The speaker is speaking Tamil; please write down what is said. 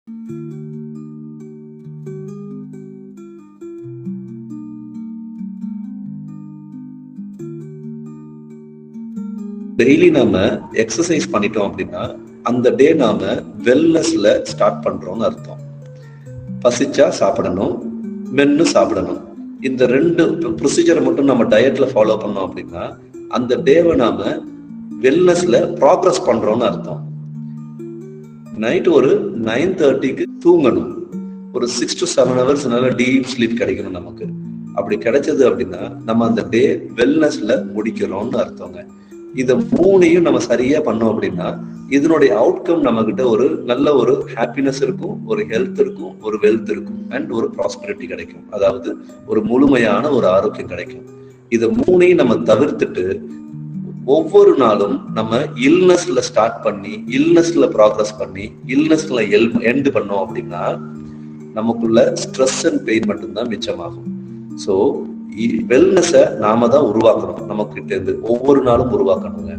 டெய்லி நாம எக்ஸசைஸ் பண்ணிட்டோம் அப்படின்னா அந்த டே நாம வெல்னஸ்ல ஸ்டார்ட் பண்றோம்னு அர்த்தம். பசிச்சா சாப்பிடணும், மென்னு சாப்பிடணும். இந்த 2 ப்ரொசீஜரை மட்டும் நம்ம டயட்ல ஃபாலோ பண்ணோம் அப்படின்னா அந்த டேவை நாம வெல்னஸ்ல ப்ராக்ரஸ் பண்றோம்னு அர்த்தம். நைட் ஒரு 9:30க்கு தூங்கணும். ஒரு 6 to 7 hours டீப் ஸ்லீப் கிடைக்கணும் நமக்கு. அப்படி கிடைச்சது அப்படின்னா நம்ம அந்த டே வெல்னஸ்ல முடிக்கிறோம்னு அர்த்தங்க. இத 3ஐயும் நம்ம சரியா பண்ணோம் அப்படின்னா இதனுடைய அவுட்கம் நம்ம கிட்ட ஒரு நல்ல ஒரு ஹாப்பினஸ் இருக்கும், ஒரு ஹெல்த் இருக்கும், ஒரு வெல்த் இருக்கும், அண்ட் ஒரு ப்ராஸ்பரிட்டி கிடைக்கும். அதாவது ஒரு முழுமையான ஒரு ஆரோக்கியம் கிடைக்கும். இத 3ஐயும் நம்ம தவிர்த்துட்டு ஒவ்வொரு நாளும் நம்ம இல்னஸ்ல ஸ்டார்ட் பண்ணி இல்னஸ்ல ப்ராக்ரஸ் பண்ணி இல்னஸ்ல எண்ட் பண்ணோம் அப்படின்னா நமக்குள்ள ஸ்ட்ரெஸ் அண்ட் பெயின் மட்டும்தான் மிச்சமாகும். ஸோ வெல்னஸை நாம தான் உருவாக்கணும். நம்ம கிட்ட இருந்து ஒவ்வொரு நாளும் உருவாக்கணுங்க.